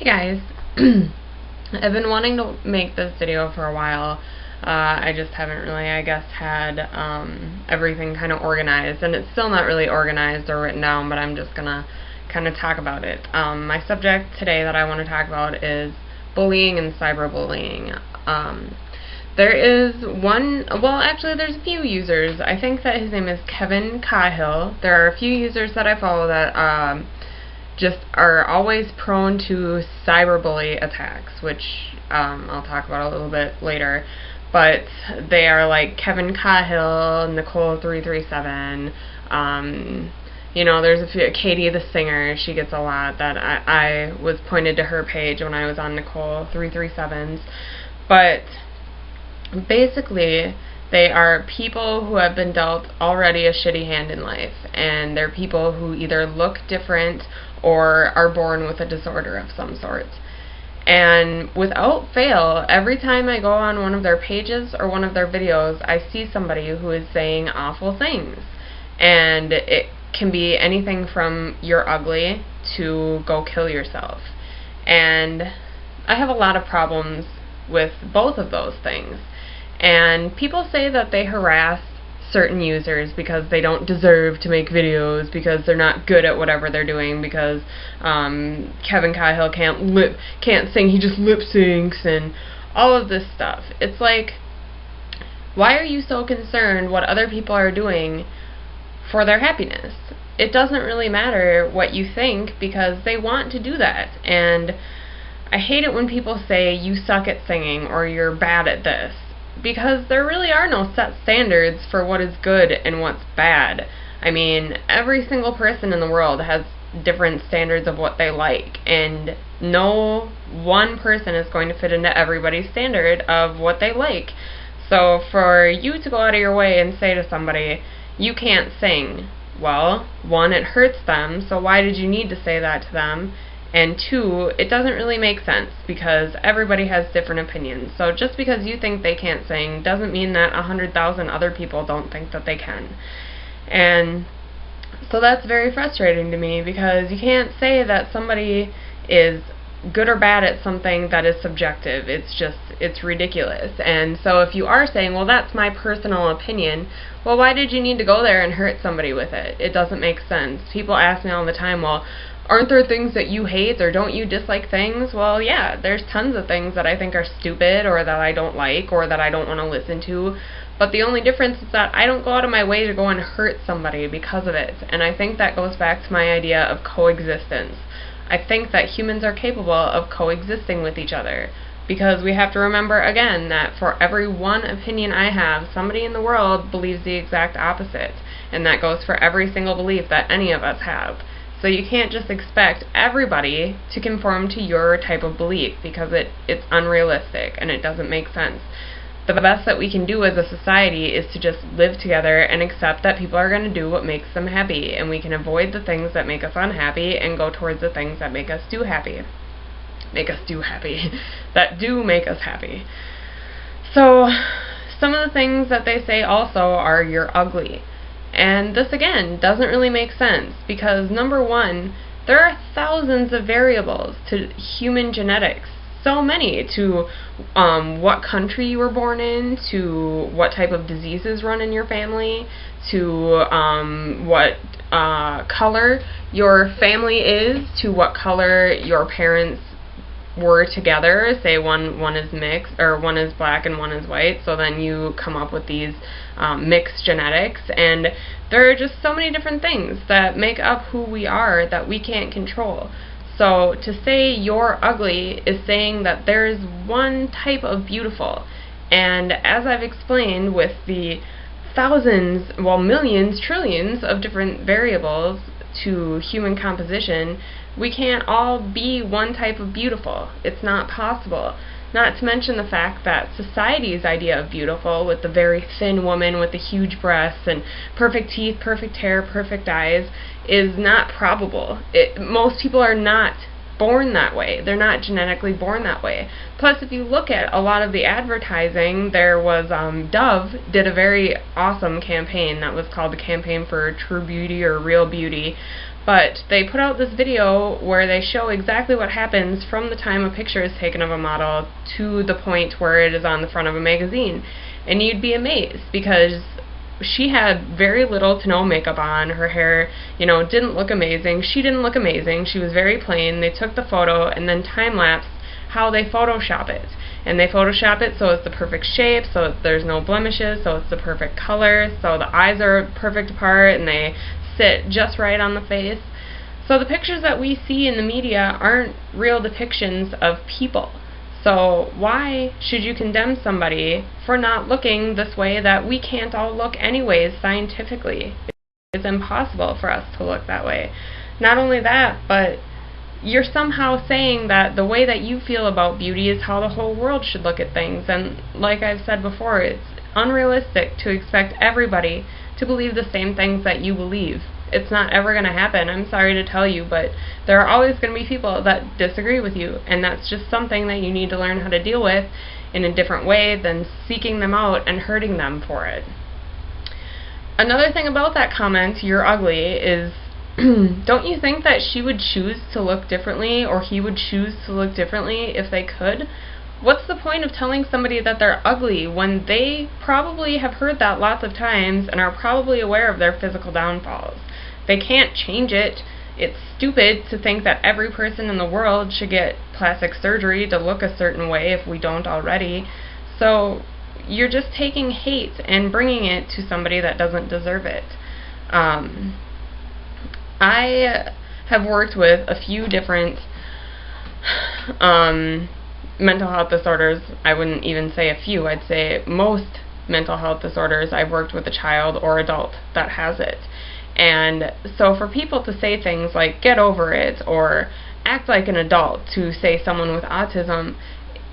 Hey guys, I've been wanting to make this video for a while. I just haven't really, I guess, had everything kind of organized, and it's still not really organized or written down, but I'm just gonna kind of talk about it. My subject today that I want to talk about is bullying and cyberbullying. There is one, well actually there's a few users. I think that his name is Kevin Cahill. There are a few users that I follow that just are always prone to cyberbully attacks, which I'll talk about a little bit later. But they are like Kevin Cahill, Nicole337, you know, there's a few, Katie the singer, she gets a lot that I was pointed to her page when I was on Nicole337's. But basically, they are people who have been dealt already a shitty hand in life, and they're people who either look different or are born with a disorder of some sort. And without fail, every time I go on one of their pages or one of their videos, I see somebody who is saying awful things. And it can be anything from "you're ugly" to "go kill yourself." And I have a lot of problems with both of those things. And people say that they harass certain users because they don't deserve to make videos, because they're not good at whatever they're doing, because Kevin Cahill can't sing, he just lip syncs, and all of this stuff. It's like, why are you so concerned what other people are doing for their happiness? It doesn't really matter what you think, because they want to do that. And I hate it when people say you suck at singing or you're bad at this, because there really are no set standards for what is good and what's bad. I mean, every single person in the world has different standards of what they like, and no one person is going to fit into everybody's standard of what they like. So for you to go out of your way and say to somebody, you can't sing, well, one, it hurts them, so why did you need to say that to them? And two, it doesn't really make sense, because everybody has different opinions. So just because you think they can't sing doesn't mean that 100,000 other people don't think that they can. And so that's very frustrating to me, because you can't say that somebody is good or bad at something that is subjective. It's ridiculous. And so if you are saying, well, that's my personal opinion, well, why did you need to go there and hurt somebody with it? It doesn't make sense. People ask me all the time, well, aren't there things that you hate, or don't you dislike things? Well, yeah, there's tons of things that I think are stupid, or that I don't like, or that I don't want to listen to. But the only difference is that I don't go out of my way to go and hurt somebody because of it. And I think that goes back to my idea of coexistence. I think that humans are capable of coexisting with each other, because we have to remember, again, that for every one opinion I have, somebody in the world believes the exact opposite. And that goes for every single belief that any of us have. So you can't just expect everybody to conform to your type of belief, because it's unrealistic and it doesn't make sense. The best that we can do as a society is to just live together and accept that people are going to do what makes them happy, and we can avoid the things that make us unhappy and go towards the things that make us do happy. That do make us happy. So some of the things that they say also are "you're ugly." And this, again, doesn't really make sense, because number one, there are thousands of variables to human genetics. So many, to what country you were born in, to what type of diseases run in your family, to what color your family is, to what color your parents were together. Say one is mixed, or one is black and one is white, so then you come up with these mixed genetics. And there are just so many different things that make up who we are that we can't control. So to say "you're ugly" is saying that there is one type of beautiful. And as I've explained, with the thousands, well, millions, trillions of different variables to human composition, we can't all be one type of beautiful. It's not possible. Not to mention the fact that society's idea of beautiful, with the very thin woman with the huge breasts and perfect teeth, perfect hair, perfect eyes, is not probable. Most people are not born that way. They're not genetically born that way. Plus, if you look at a lot of the advertising, there was Dove did a very awesome campaign that was called the Campaign for True Beauty or Real Beauty, But they put out this video where they show exactly what happens from the time a picture is taken of a model to the point where it is on the front of a magazine. And you'd be amazed, because she had very little to no makeup on. Her hair, didn't look amazing. She didn't look amazing. She was very plain. They took the photo and then time-lapsed how they Photoshop it. And they Photoshop it so it's the perfect shape, so there's no blemishes, so it's the perfect color, so the eyes are perfect apart, and they sit just right on the face. So the pictures that we see in the media aren't real depictions of people. So why should you condemn somebody for not looking this way that we can't all look anyways scientifically? It's impossible for us to look that way. Not only that, but you're somehow saying that the way that you feel about beauty is how the whole world should look at things. And like I've said before, it's unrealistic to expect everybody to believe the same things that you believe. It's not ever going to happen. I'm sorry to tell you, but there are always going to be people that disagree with you, and that's just something that you need to learn how to deal with in a different way than seeking them out and hurting them for it. Another thing about that comment, "you're ugly," is don't you think that she would choose to look differently, or he would choose to look differently if they could? What's the point of telling somebody that they're ugly when they probably have heard that lots of times and are probably aware of their physical downfalls? They can't change it. It's stupid to think that every person in the world should get plastic surgery to look a certain way if we don't already. So you're just taking hate and bringing it to somebody that doesn't deserve it. I have worked with a few different mental health disorders. I wouldn't even say a few. I'd say most mental health disorders. I've worked with a child or adult that has it. And so for people to say things like "get over it" or "act like an adult" to say someone with autism,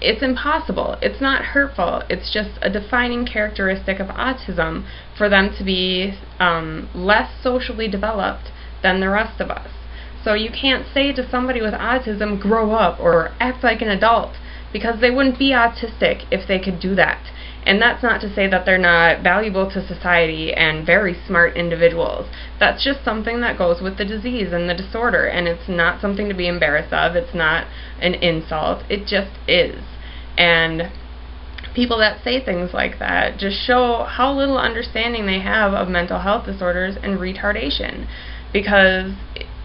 it's impossible. It's not hurtful. It's just a defining characteristic of autism for them to be less socially developed than the rest of us. So you can't say to somebody with autism, "grow up" or "act like an adult," because they wouldn't be autistic if they could do that. And that's not to say that they're not valuable to society and very smart individuals. That's just something that goes with the disease and the disorder, and it's not something to be embarrassed of. It's not an insult. It just is. And people that say things like that just show how little understanding they have of mental health disorders and retardation, because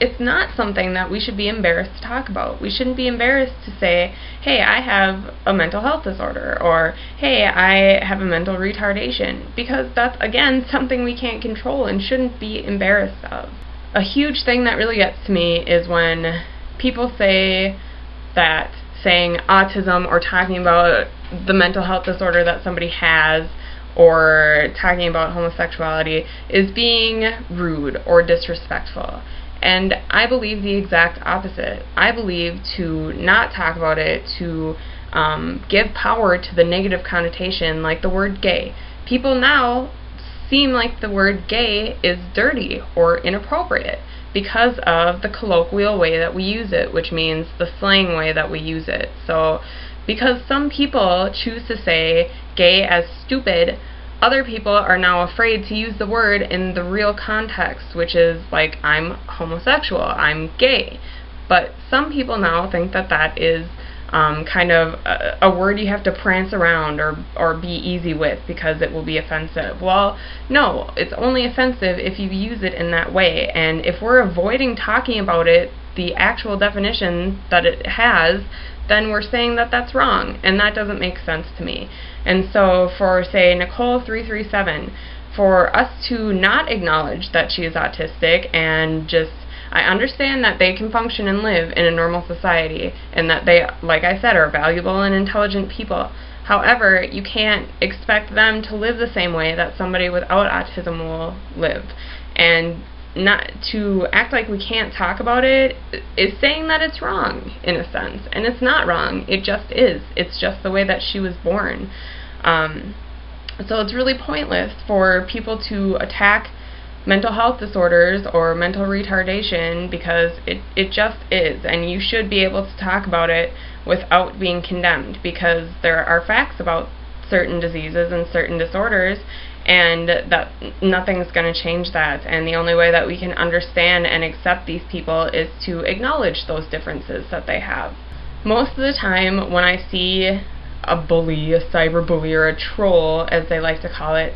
it's not something that we should be embarrassed to talk about. We shouldn't be embarrassed to say, "Hey, I have a mental health disorder," or "Hey, I have a mental retardation," because that's, again, something we can't control and shouldn't be embarrassed of. A huge thing that really gets to me is when people say that saying autism or talking about the mental health disorder that somebody has or talking about homosexuality is being rude or disrespectful. And I believe the exact opposite. I believe to not talk about it, to give power to the negative connotation, like the word gay. People now seem like the word gay is dirty or inappropriate because of the colloquial way that we use it, which means the slang way that we use it. So because some people choose to say gay as stupid, other people are now afraid to use the word in the real context, which is like, "I'm homosexual, I'm gay." But some people now think that that is kind of a word you have to prance around or be easy with because it will be offensive. Well, no, it's only offensive if you use it in that way. And if we're avoiding talking about it, the actual definition that it has, then we're saying that that's wrong, and that doesn't make sense to me. And so for, say, Nicole337, for us to not acknowledge that she is autistic and just, I understand that they can function and live in a normal society and that they, like I said, are valuable and intelligent people. However, you can't expect them to live the same way that somebody without autism will live. And not to act like we can't talk about it is saying that it's wrong, in a sense. And it's not wrong. It just is. It's just the way that she was born. So it's really pointless for people to attack mental health disorders or mental retardation because it just is. And you should be able to talk about it without being condemned, because there are facts about certain diseases and certain disorders, And that nothing's going to change that. And the only way that we can understand and accept these people is to acknowledge those differences that they have. Most of the time when I see a bully, a cyberbully, or a troll, as they like to call it,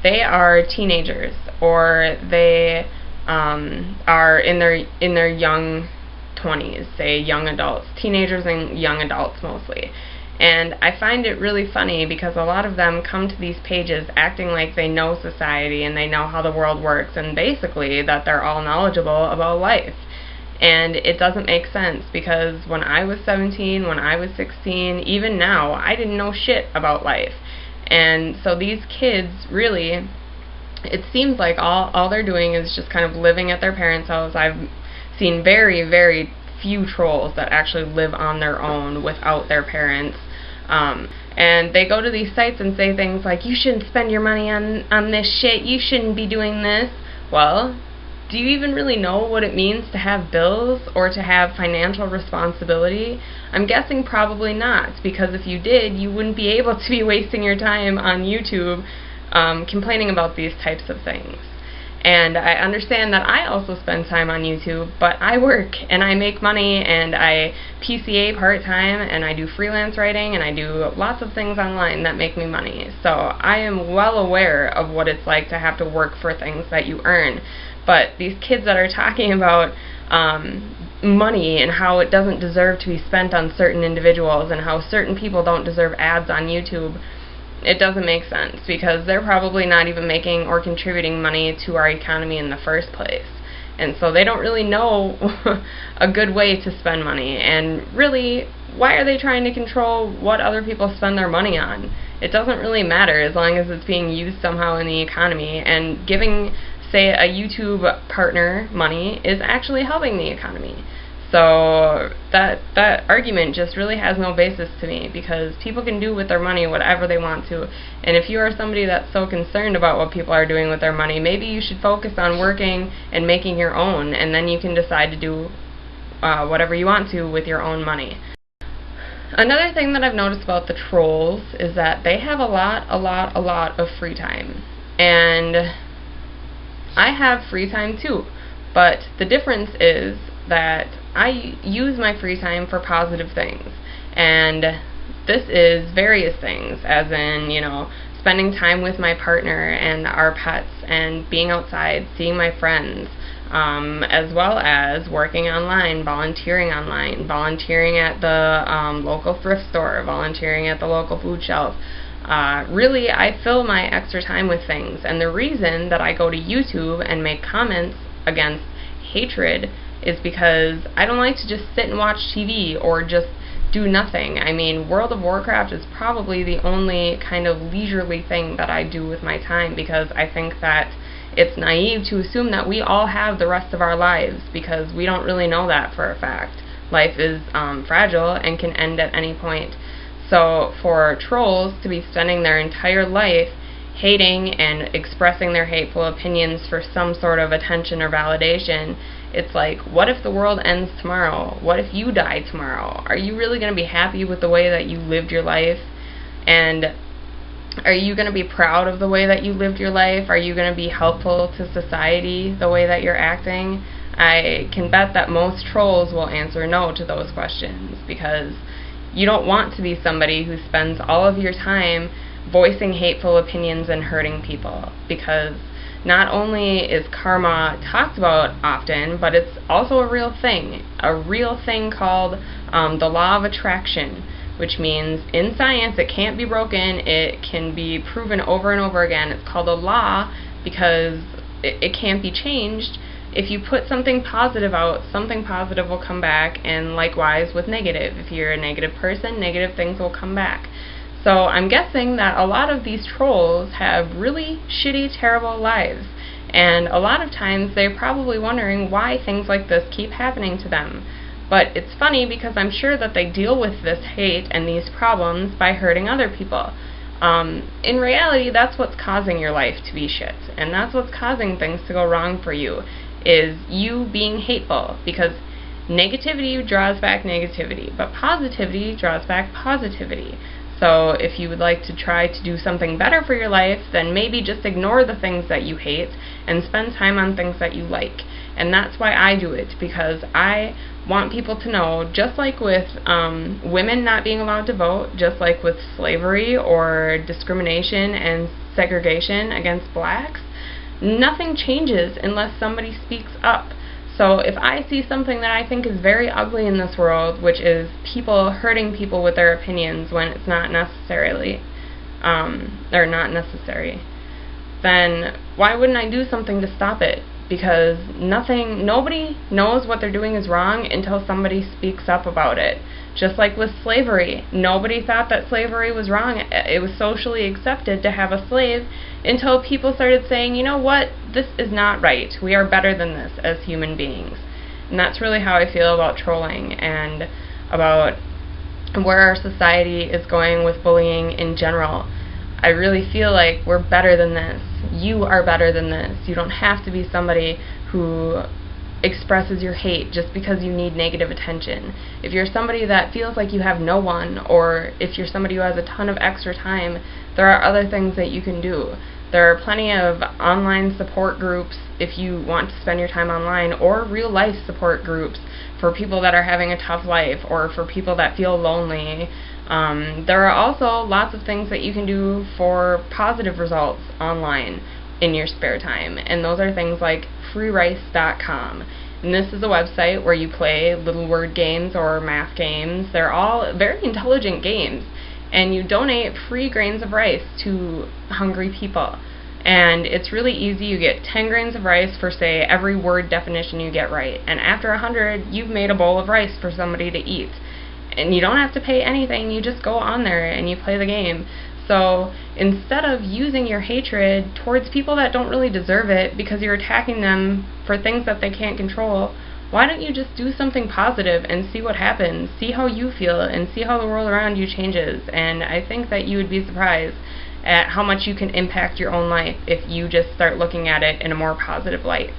they are teenagers, or they are in their young 20s, say young adults, teenagers and young adults mostly. And I find it really funny because a lot of them come to these pages acting like they know society and they know how the world works, and basically that they're all knowledgeable about life. And it doesn't make sense, because when I was 17, when I was 16, even now, I didn't know shit about life. And so these kids, really, it seems like all they're doing is just kind of living at their parents' house. I've seen very, very few trolls that actually live on their own without their parents. And they go to these sites and say things like, you shouldn't spend your money on this shit, you shouldn't be doing this. Well, do you even really know what it means to have bills or to have financial responsibility? I'm guessing probably not, because if you did, you wouldn't be able to be wasting your time on YouTube complaining about these types of things. And I understand that I also spend time on YouTube, but I work and I make money and I PCA part-time and I do freelance writing and I do lots of things online that make me money. So I am well aware of what it's like to have to work for things that you earn. But these kids that are talking about money and how it doesn't deserve to be spent on certain individuals and how certain people don't deserve ads on YouTube, it doesn't make sense, because they're probably not even making or contributing money to our economy in the first place. And so they don't really know a good way to spend money. And really, why are they trying to control what other people spend their money on? It doesn't really matter as long as it's being used somehow in the economy. And giving, say, a YouTube partner money is actually helping the economy. So that argument just really has no basis to me, because people can do with their money whatever they want to. And if you are somebody that's so concerned about what people are doing with their money, maybe you should focus on working and making your own, and then you can decide to do whatever you want to with your own money. Another thing that I've noticed about the trolls is that they have a lot of free time. And I have free time too, but the difference is that I use my free time for positive things, and this is various things, as in, spending time with my partner and our pets and being outside, seeing my friends, as well as working online, volunteering at the local thrift store, volunteering at the local food shelf. Really, I fill my extra time with things, and the reason that I go to YouTube and make comments against hatred is because I don't like to just sit and watch TV or just do nothing. I mean, World of Warcraft is probably the only kind of leisurely thing that I do with my time, because I think that it's naive to assume that we all have the rest of our lives, because we don't really know that for a fact. Life is fragile and can end at any point. So for trolls to be spending their entire life hating and expressing their hateful opinions for some sort of attention or validation, it's like, what if the world ends tomorrow? What if you die tomorrow? Are you really going to be happy with the way that you lived your life? And are you going to be proud of the way that you lived your life? Are you going to be helpful to society the way that you're acting? I can bet that most trolls will answer no to those questions, because you don't want to be somebody who spends all of your time voicing hateful opinions and hurting people, because not only is karma talked about often, but it's also a real thing called the law of attraction, which means in science it can't be broken, it can be proven over and over again. It's called a law because it can't be changed. If you put something positive out, something positive will come back, and likewise with negative. If you're a negative person, negative things will come back. So I'm guessing that a lot of these trolls have really shitty, terrible lives, and a lot of times they're probably wondering why things like this keep happening to them. But it's funny, because I'm sure that they deal with this hate and these problems by hurting other people. In reality, that's what's causing your life to be shit, and that's what's causing things to go wrong for you, is you being hateful, because negativity draws back negativity, but positivity draws back positivity. So if you would like to try to do something better for your life, then maybe just ignore the things that you hate and spend time on things that you like. And that's why I do it, because I want people to know, just like with women not being allowed to vote, just like with slavery or discrimination and segregation against blacks, nothing changes unless somebody speaks up. So if I see something that I think is very ugly in this world, which is people hurting people with their opinions when it's not necessary, then why wouldn't I do something to stop it? Because nobody knows what they're doing is wrong until somebody speaks up about it. Just like with slavery, nobody thought that slavery was wrong. It was socially accepted to have a slave until people started saying, you know what, this is not right. We are better than this as human beings. And that's really how I feel about trolling and about where our society is going with bullying in general. I really feel like we're better than this. You are better than this. You don't have to be somebody who expresses your hate just because you need negative attention. If you're somebody that feels like you have no one, or if you're somebody who has a ton of extra time, there are other things that you can do. There are plenty of online support groups if you want to spend your time online, or real life support groups for people that are having a tough life or for people that feel lonely. There are also lots of things that you can do for positive results online in your spare time, and those are things like freerice.com. And this is a website where you play little word games or math games. They're all very intelligent games, and you donate free grains of rice to hungry people. And it's really easy. You get 10 grains of rice for, say, every word definition you get right, and after 100, you've made a bowl of rice for somebody to eat. And you don't have to pay anything, you just go on there and you play the game. So instead of using your hatred towards people that don't really deserve it because you're attacking them for things that they can't control, why don't you just do something positive and see what happens? See how you feel and see how the world around you changes. And I think that you would be surprised at how much you can impact your own life if you just start looking at it in a more positive light.